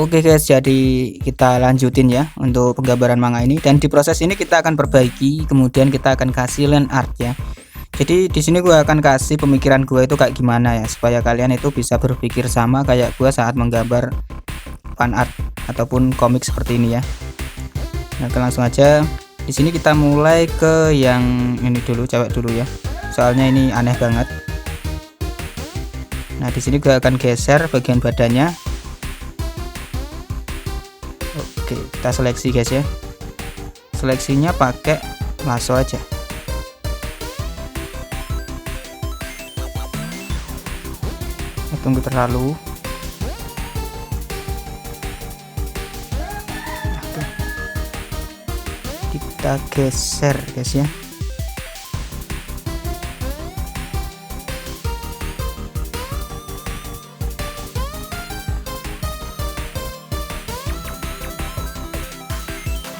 Oke guys, jadi kita lanjutin ya untuk penggambaran manga ini, dan di proses ini kita akan perbaiki, kemudian kita akan kasih land art ya. Jadi di sini gue akan kasih pemikiran gue itu kayak gimana ya, supaya kalian itu bisa berpikir sama kayak gue saat menggambar fan art ataupun komik seperti ini ya. Nah, langsung aja. Di sini kita mulai ke yang ini dulu, cewek dulu ya. Soalnya ini aneh banget. Nah, di sini gue akan geser bagian badannya. Oke, kita seleksi guys ya. Seleksinya pakai lasso aja. Tunggu terlalu. Kita geser guys ya.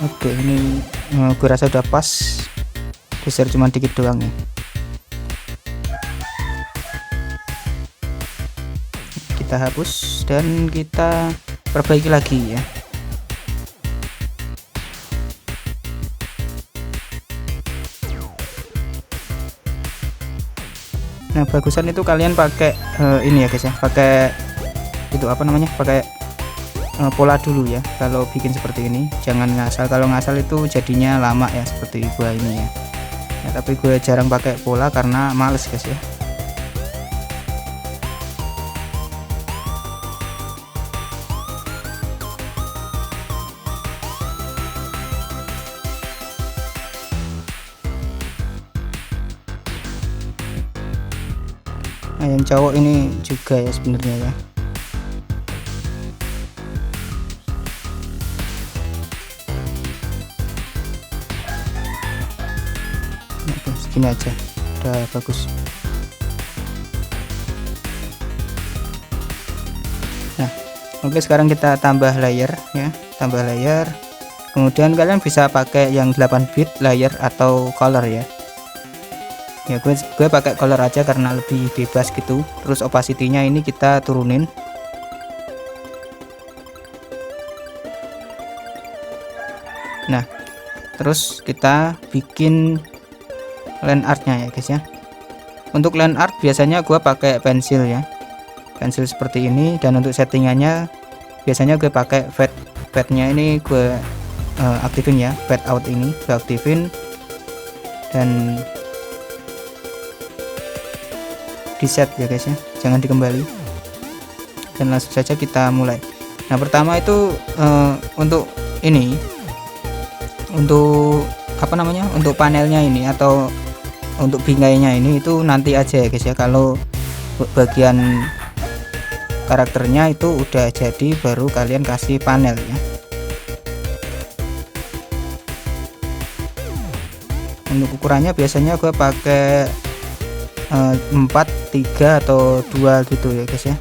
Oke, ini gue rasa udah pas. Geser cuma dikit doang ya. Kita hapus dan kita perbaiki lagi ya. Nah, bagusan itu kalian pakai ini ya guys ya, pakai itu apa namanya, pakai pola dulu ya. Kalau bikin seperti ini jangan ngasal, kalau ngasal itu jadinya lama ya, seperti gua ini ya. Nah, tapi gue jarang pakai pola karena males guys ya. Nah, yang cowok ini juga ya sebenarnya ya. Nah, segini aja udah bagus. Nah, oke, sekarang kita tambah layer ya, tambah layer. Kemudian kalian bisa pakai yang 8 bit layer atau color ya. Ya, gue pakai color aja karena lebih bebas gitu. Terus opacity-nya ini kita turunin. Nah, terus kita bikin land artnya ya guys ya. Untuk land art biasanya gue pakai pensil ya, pensil seperti ini. Dan untuk settingannya biasanya gue pakai fade-nya ini gue aktifin ya, fade out ini gue aktifin, dan di set ya guys ya, jangan dikembali. Dan langsung saja kita mulai. Nah, pertama itu untuk ini, untuk apa namanya, untuk panelnya ini atau untuk bingkainya ini itu nanti aja ya guys ya. Kalau bagian karakternya itu udah jadi baru kalian kasih panel ya. Untuk ukurannya biasanya gue pakai 4, 3 atau 2 gitu ya guys ya.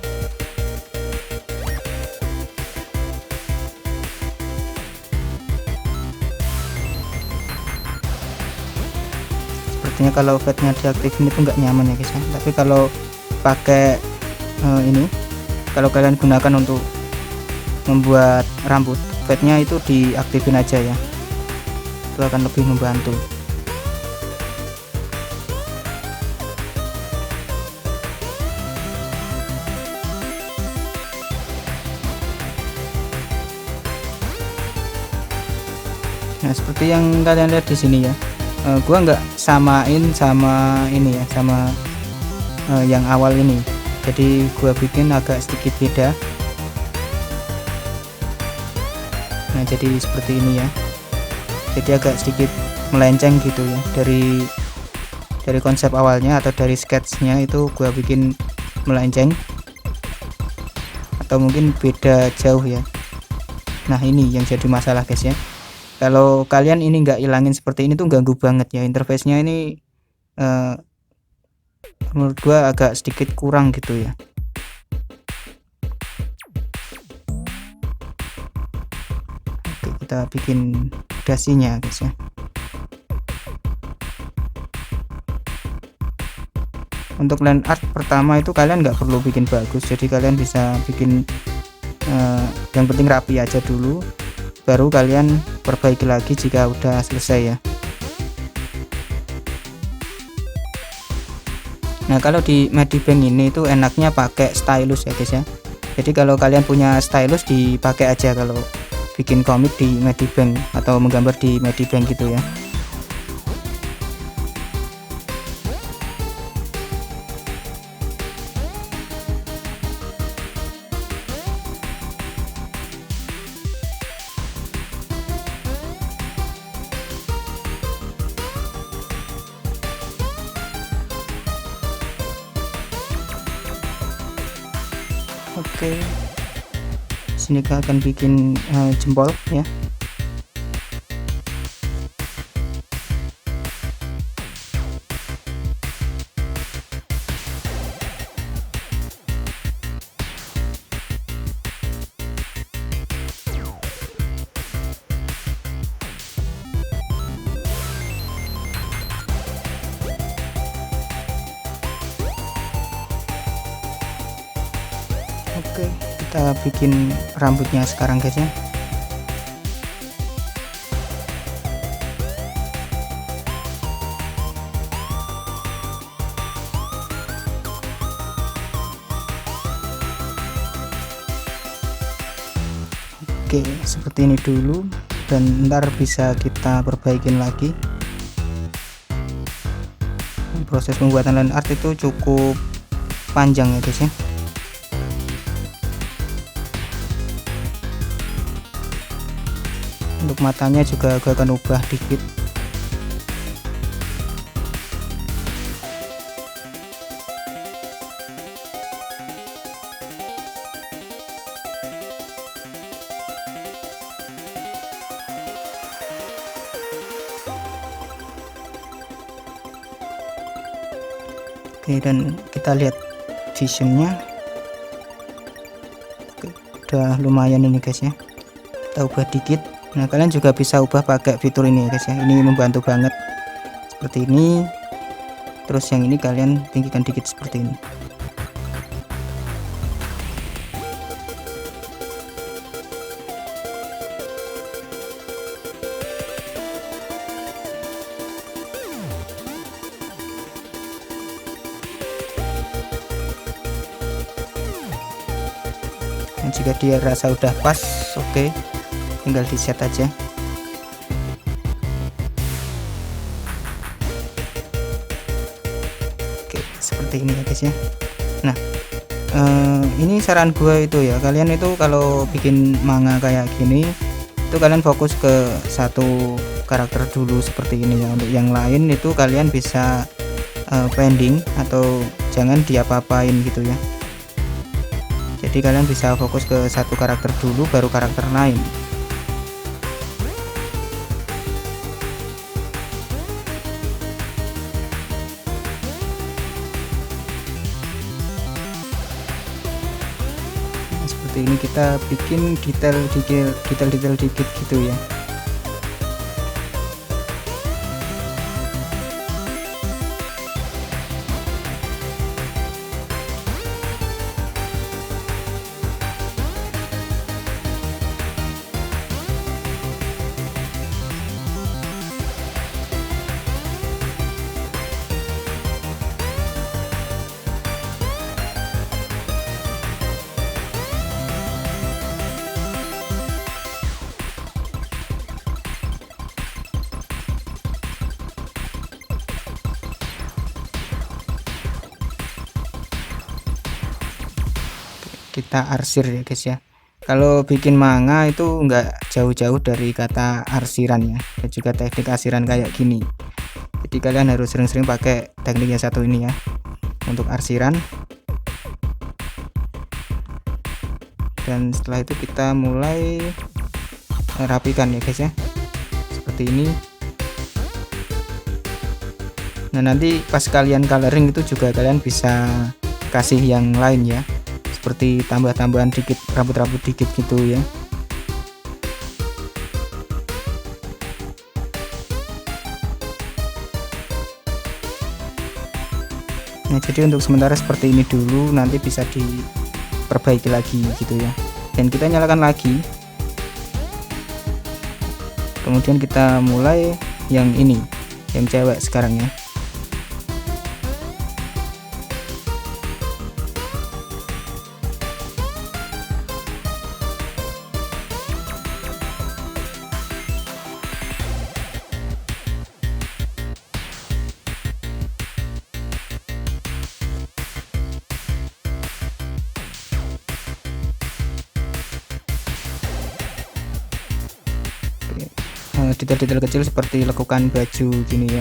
Sepertinya kalau fade-nya diaktifin itu nggak nyaman ya guys ya. Tapi kalau pakai ini, kalau kalian gunakan untuk membuat rambut, fade-nya itu diaktifin aja ya, itu akan lebih membantu. Nah, seperti yang kalian lihat di sini ya, gua nggak samain sama ini ya, sama yang awal ini. Jadi gua bikin agak sedikit beda. Nah, jadi seperti ini ya. Jadi agak sedikit melenceng gitu ya dari konsep awalnya atau dari sketsnya itu gua bikin melenceng atau mungkin beda jauh ya. Nah, ini yang jadi masalah guys ya. Kalau kalian ini nggak ilangin seperti ini tuh ganggu banget ya, interface-nya ini menurut gua agak sedikit kurang gitu ya. Oke, kita bikin dasinya guys ya. Untuk land art pertama itu kalian nggak perlu bikin bagus, jadi kalian bisa bikin Yang penting rapi aja dulu, baru kalian perbaiki lagi jika udah selesai ya. Nah kalau di Medibank ini itu enaknya pakai stylus ya guys ya. Jadi kalau kalian punya stylus dipakai aja kalau bikin komik di Medibank atau menggambar di Medibank gitu ya. Oke, sini kita akan bikin jempol ya. Oke, kita bikin rambutnya sekarang guys ya. Oke, seperti ini dulu, dan ntar bisa kita perbaikin lagi. Proses pembuatan line art itu cukup panjang ya guys ya. Untuk matanya juga gue akan ubah dikit. Oke, dan kita lihat visionnya. Oke, udah lumayan ini guys ya. Kita ubah dikit. Nah kalian juga bisa ubah pakai fitur ini ya guys ya, ini membantu banget seperti ini. Terus yang ini kalian tinggikan dikit seperti ini. Dan jika dia rasa udah pas, oke, tinggal di set aja. Oke, seperti ini ya guys ya. Nah ini saran gue itu ya, kalian itu kalau bikin manga kayak gini itu kalian fokus ke satu karakter dulu seperti ini ya. Untuk yang lain itu kalian bisa pending atau jangan diapa-apain gitu ya. Jadi kalian bisa fokus ke satu karakter dulu baru karakter lain. Seperti ini kita bikin detail dikit gitu ya. Kita arsir ya guys ya. Kalau bikin manga itu enggak jauh-jauh dari kata arsiran ya, dan juga teknik arsiran kayak gini. Jadi kalian harus sering-sering pakai teknik yang satu ini ya untuk arsiran. Dan setelah itu kita mulai rapikan ya guys ya, seperti ini. Nah nanti pas kalian coloring itu juga kalian bisa kasih yang lain ya, seperti tambah-tambahan dikit, rambut-rambut dikit gitu ya. Nah jadi untuk sementara seperti ini dulu, nanti bisa diperbaiki lagi gitu ya. dan kita nyalakan lagi. Kemudian kita mulai yang ini, yang cewek sekarang ya. Detail-detail kecil seperti lekukan baju gini ya.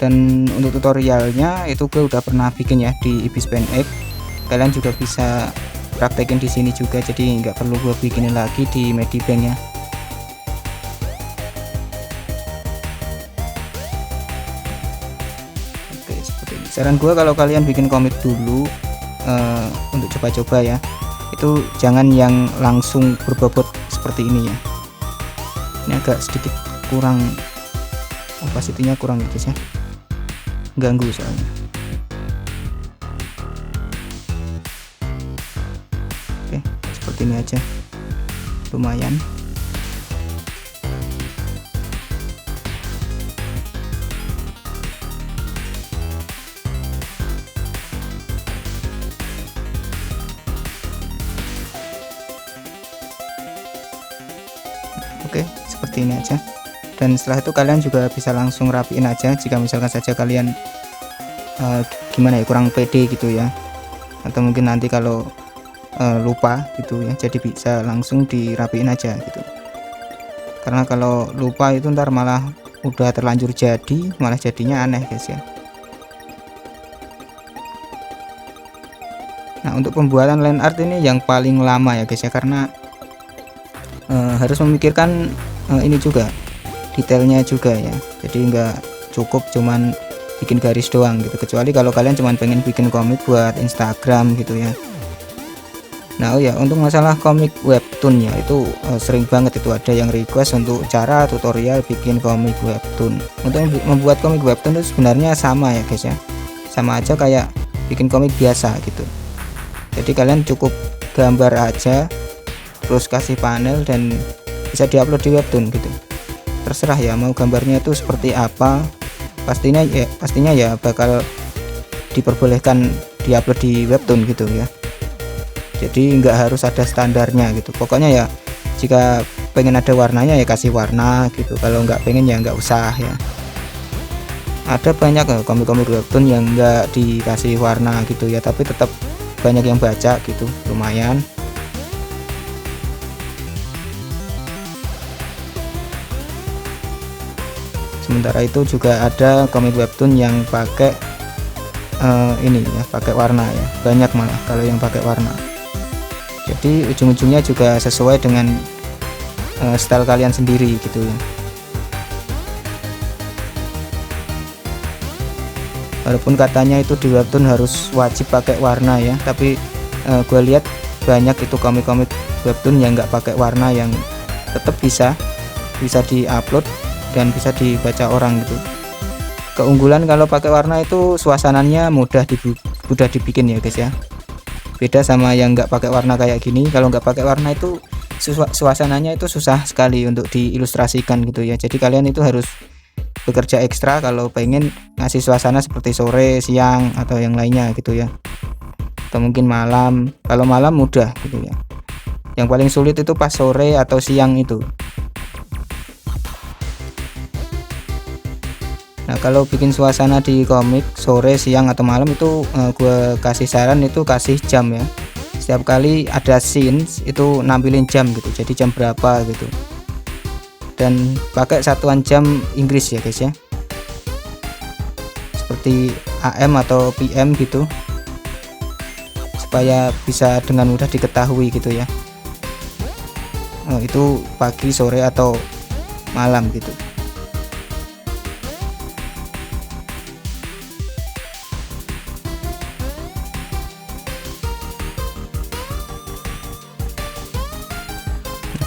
Dan untuk tutorialnya itu gue udah pernah bikin ya di Ibis Paint X. Kalian juga bisa praktekin di sini juga, jadi nggak perlu gue bikinin lagi di Medibank ya. Oke, seperti ini. Saran gue kalau kalian bikin komik dulu untuk coba-coba ya, itu jangan yang langsung berbobot seperti ini ya. Ini agak sedikit kurang, opacity-nya kurang ya guys ya, ganggu soalnya. Oke, seperti ini aja, lumayan. Oke, seperti ini aja. Dan setelah itu kalian juga bisa langsung rapiin aja jika misalkan saja kalian gimana ya, kurang pede gitu ya, atau mungkin nanti kalau lupa gitu ya, jadi bisa langsung dirapiin aja gitu. Karena kalau lupa itu ntar malah udah terlanjur jadi, malah jadinya aneh guys ya. Nah, untuk pembuatan line art ini yang paling lama ya guys ya, karena harus memikirkan ini juga, detailnya juga ya. Jadi nggak cukup cuman bikin garis doang gitu, kecuali kalau kalian cuman pengen bikin komik buat Instagram gitu ya. Nah, oh ya, untuk masalah komik webtoon ya, itu sering banget itu ada yang request untuk cara tutorial bikin komik webtoon. Untuk membuat komik webtoon itu sebenarnya sama ya guys ya, sama aja kayak bikin komik biasa gitu. Jadi kalian cukup gambar aja, terus kasih panel, dan bisa diupload di webtoon gitu. Terserah ya mau gambarnya itu seperti apa, pastinya ya bakal diperbolehkan diupload di webtoon gitu ya. Jadi nggak harus ada standarnya gitu, pokoknya ya jika pengen ada warnanya ya kasih warna gitu, kalau nggak pengen ya nggak usah ya. Ada banyak komik-komik webtoon yang nggak dikasih warna gitu ya, tapi tetap banyak yang baca gitu, lumayan. Sementara itu juga ada komik webtoon yang pakai ini ya, pakai warna ya, banyak malah kalau yang pakai warna. Jadi ujung-ujungnya juga sesuai dengan style kalian sendiri gitu ya. Walaupun katanya itu di webtoon harus wajib pakai warna ya, tapi gue lihat banyak itu komik-komik webtoon yang nggak pakai warna, yang tetap bisa diupload dan bisa dibaca orang gitu. Keunggulan kalau pakai warna itu suasananya mudah dibikin ya guys ya. Beda sama yang nggak pakai warna kayak gini. Kalau nggak pakai warna itu suasananya itu susah sekali untuk diilustrasikan gitu ya. Jadi kalian itu harus bekerja ekstra kalau pengen ngasih suasana seperti sore, siang, atau yang lainnya gitu ya, atau mungkin malam. Kalau malam mudah gitu ya, yang paling sulit itu pas sore atau siang itu. Nah, kalau bikin suasana di komik sore, siang, atau malam itu gue kasih saran itu kasih jam ya. Setiap kali ada scene itu nampilin jam gitu, jadi jam berapa gitu. Dan pakai satuan jam Inggris ya guys ya, seperti AM atau PM gitu, supaya bisa dengan mudah diketahui gitu ya. Itu pagi, sore, atau malam gitu.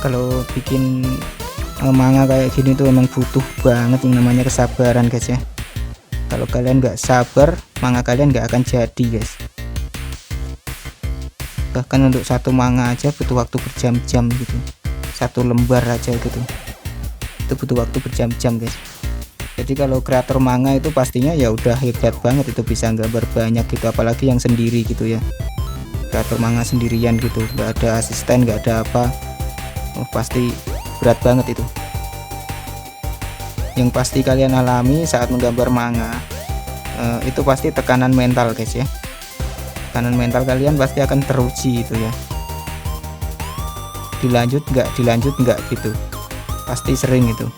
Kalau bikin manga kayak gini tuh emang butuh banget yang namanya kesabaran guys ya. Kalau kalian nggak sabar, manga kalian nggak akan jadi guys. bahkan untuk satu manga aja butuh waktu berjam-jam gitu, satu lembar aja gitu itu butuh waktu berjam-jam guys. Jadi kalau kreator manga itu pastinya ya udah hebat banget, itu bisa gambar banyak gitu, apalagi yang sendiri gitu ya, kreator manga sendirian gitu, nggak ada asisten, nggak ada apa. Pasti berat banget itu. Yang pasti kalian alami saat menggambar manga itu pasti tekanan mental guys ya, tekanan mental kalian pasti akan teruji itu ya, dilanjut nggak gitu, pasti sering itu.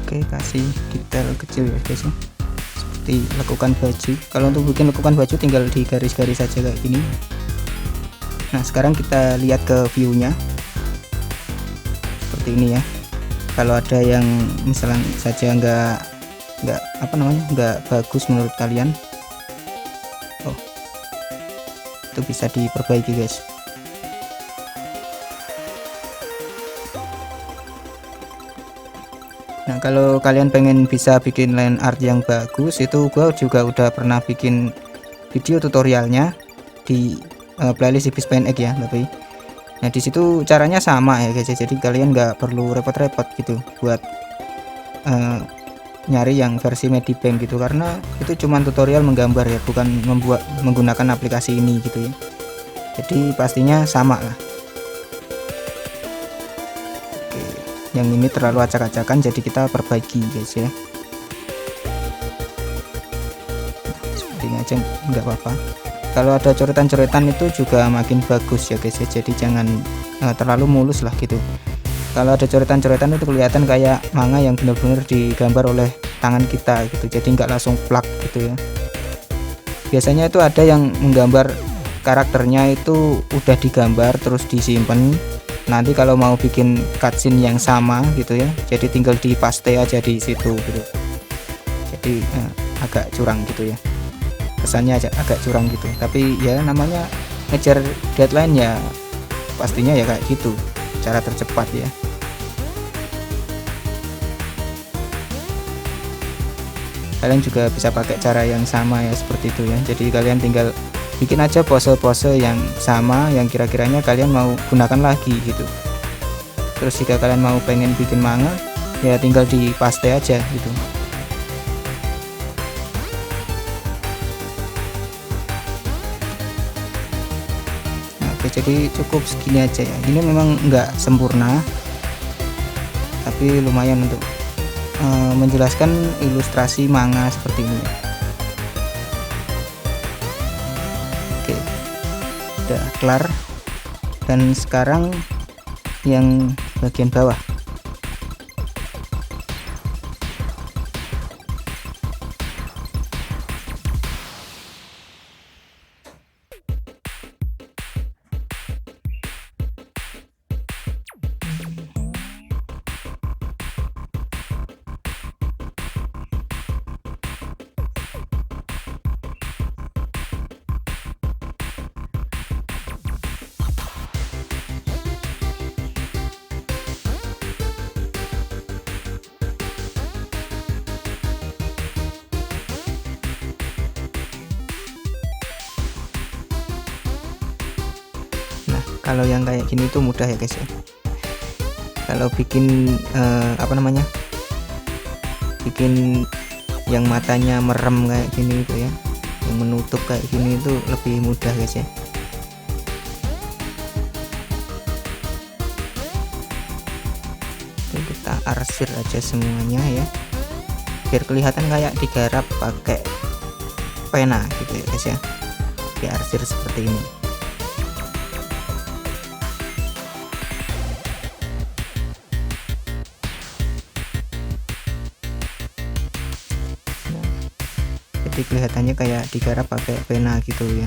Oke, kasih detail kecil ya guys ya, seperti lekukan baju. Kalau untuk bikin lekukan baju tinggal di garis-garis saja kayak gini. Nah sekarang kita lihat ke view-nya seperti ini ya. Kalau ada yang misalnya saja nggak bagus menurut kalian, itu bisa diperbaiki guys. Nah kalau kalian pengen bisa bikin line art yang bagus, itu gua juga udah pernah bikin video tutorialnya di playlist Ibis Paint Egg ya. Tapi nah disitu caranya sama ya guys, jadi kalian nggak perlu repot-repot gitu buat nyari yang versi Medibank gitu, karena itu cuma tutorial menggambar ya, bukan menggunakan aplikasi ini gitu ya. Jadi pastinya sama lah. Yang ini terlalu acak-acakan, jadi kita perbaiki guys ya, seperti ini aja nggak apa-apa. Kalau ada coretan-coretan itu juga makin bagus ya guys ya, jadi jangan terlalu mulus lah gitu. Kalau ada coretan-coretan itu kelihatan kayak manga yang benar-benar digambar oleh tangan kita gitu, jadi nggak langsung plak gitu ya. Biasanya itu ada yang menggambar karakternya itu udah digambar terus disimpan, nanti kalau mau bikin cutscene yang sama gitu ya, jadi tinggal di paste aja di situ gitu. Jadi agak curang gitu ya, kesannya aja agak curang gitu, tapi ya namanya ngejar deadline ya, pastinya ya kayak gitu cara tercepat ya. Kalian juga bisa pakai cara yang sama ya, seperti itu ya. Jadi kalian tinggal bikin aja pose-pose yang sama yang kira-kiranya kalian mau gunakan lagi gitu. Terus jika kalian mau pengen bikin manga ya tinggal di paste aja gitu. Nah, oke, jadi cukup segini aja ya. Ini memang nggak sempurna, tapi lumayan untuk menjelaskan ilustrasi manga seperti ini. Udah kelar, dan sekarang yang bagian bawah. Kalau yang kayak gini tuh mudah ya guys ya. Kalau bikin bikin yang matanya merem kayak gini itu ya, yang menutup kayak gini itu lebih mudah guys ya. Oke, kita arsir aja semuanya ya, biar kelihatan kayak digarap pakai pena gitu ya guys ya. Diarsir seperti ini. Jadi kelihatannya kayak digarap pakai pena gitu ya.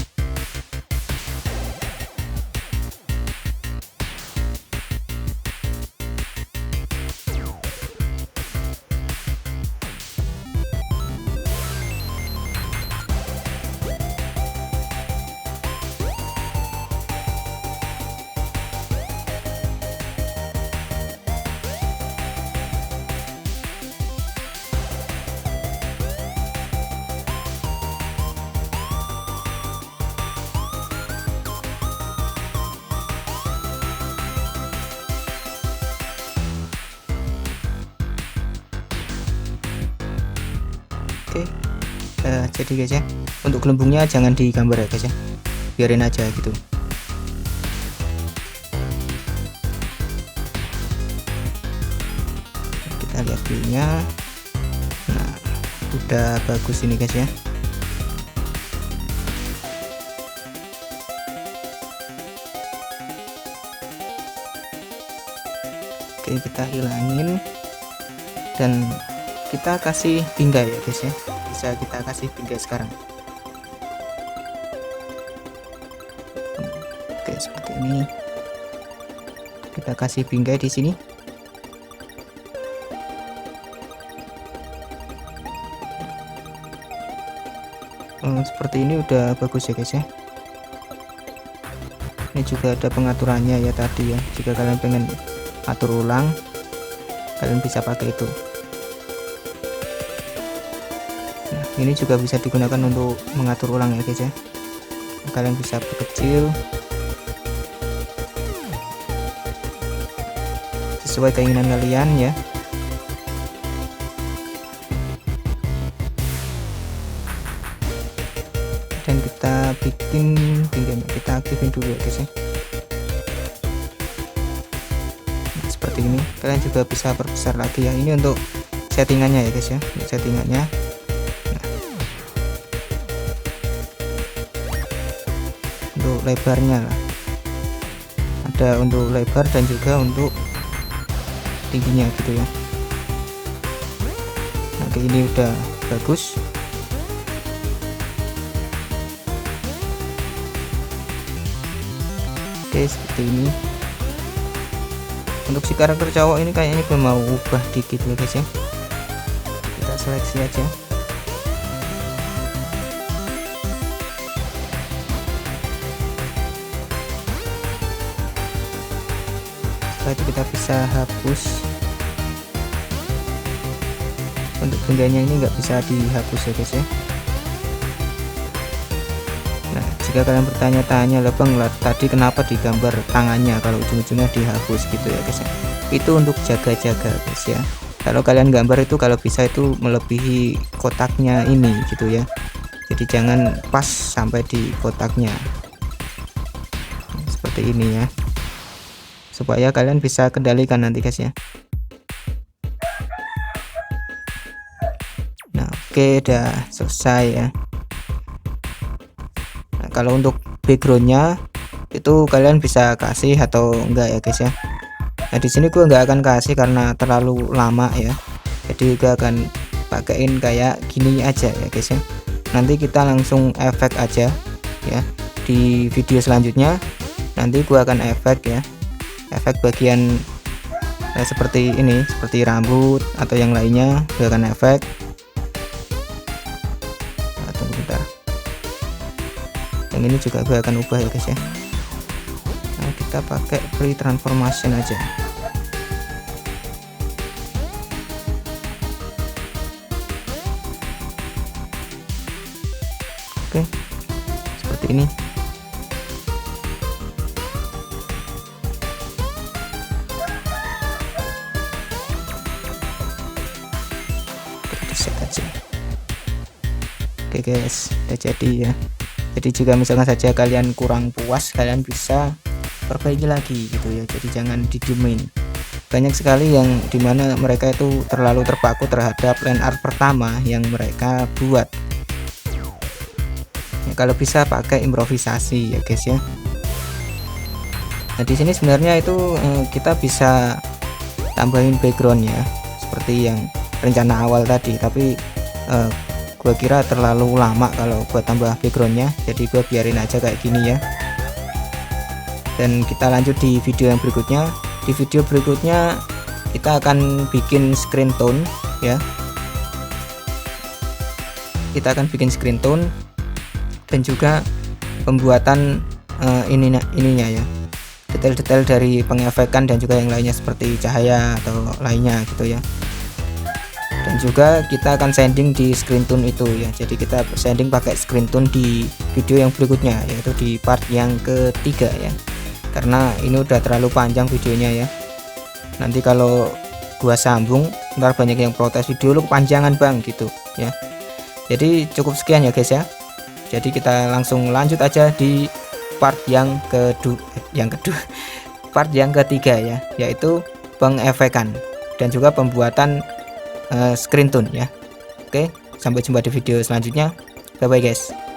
Oke, jadi guys ya, untuk gelembungnya jangan digambar ya guys ya, biarin aja gitu. Kita lihat viewnya. Nah, udah bagus ini guys ya. Oke, kita hilangin dan kita kasih bingkai ya guys ya. Bisa kita kasih bingkai sekarang. Oke, seperti ini. Kita kasih bingkai di sini. Seperti ini udah bagus ya guys ya. Ini juga ada pengaturannya ya tadi ya. Jika kalian pengen atur ulang, kalian bisa pakai itu. Nah, ini juga bisa digunakan untuk mengatur ulang ya guys ya. Kalian bisa perkecil sesuai keinginan kalian ya. Dan kita bikin bingkainya, kita aktifin dulu ya guys ya. Nah, seperti ini. Kalian juga bisa perbesar lagi ya. Ini untuk settingannya ya guys ya, untuk settingannya. Nah, untuk lebarnya lah, ada untuk lebar dan juga untuk tingginya gitu ya. Nah, kayak ini udah bagus. Oke, seperti ini. Untuk si karakter cowok ini kayaknya gue mau ubah dikit ya guys ya. Kita seleksi aja. Setelah itu kita bisa hapus. Untuk bingkainya ini nggak bisa dihapus ya guys ya. Nah, jika kalian bertanya-tanya, lah bang, tadi kenapa digambar tangannya kalau ujung-ujungnya dihapus gitu ya guys ya. Itu untuk jaga-jaga guys ya. Kalau kalian gambar itu kalau bisa itu melebihi kotaknya ini gitu ya. Jadi jangan pas sampai di kotaknya. Seperti ini ya. Supaya kalian bisa kendalikan nanti guys ya. Nah, oke, udah selesai ya. Kalau untuk backgroundnya itu kalian bisa kasih atau enggak ya guys ya. Nah, di sini gue nggak akan kasih karena terlalu lama ya. Jadi gue akan pakein kayak gini aja ya guys ya. Nanti kita langsung efek aja ya. Di video selanjutnya nanti gue akan efek ya. Efek bagian seperti ini, seperti rambut atau yang lainnya gue akan efek. Yang ini juga gue akan ubah ya guys ya. Nah, kita pakai free transformation aja. Oke, seperti ini. Kita set aja. Oke guys, udah jadi ya. Jadi jika misalkan saja kalian kurang puas, kalian bisa perbaiki lagi gitu ya. Jadi jangan didiemin. Banyak sekali yang dimana mereka itu terlalu terpaku terhadap line art pertama yang mereka buat ya, kalau bisa pakai improvisasi ya guys ya. Nah, di sini sebenarnya itu kita bisa tambahin background ya, seperti yang rencana awal tadi, tapi gua kira terlalu lama kalau buat tambah backgroundnya, jadi gua biarin aja kayak gini ya. Dan kita lanjut di video yang berikutnya. Di video berikutnya kita akan bikin screen tone ya. Kita akan bikin screen tone dan juga pembuatan ininya ya, detail-detail dari pengefekan dan juga yang lainnya seperti cahaya atau lainnya gitu ya. Dan juga kita akan sanding di screen tone itu ya. Jadi kita sanding pakai screen tone di video yang berikutnya, yaitu di part yang ketiga ya. Karena ini udah terlalu panjang videonya ya. Nanti kalau gua sambung ntar banyak yang protes, video lu kepanjangan bang gitu ya. Jadi cukup sekian ya guys ya. Jadi kita langsung lanjut aja di part yang kedua part yang ketiga ya, yaitu pengefekan dan juga pembuatan screen tone ya. Oke, sampai jumpa di video selanjutnya. Bye bye guys.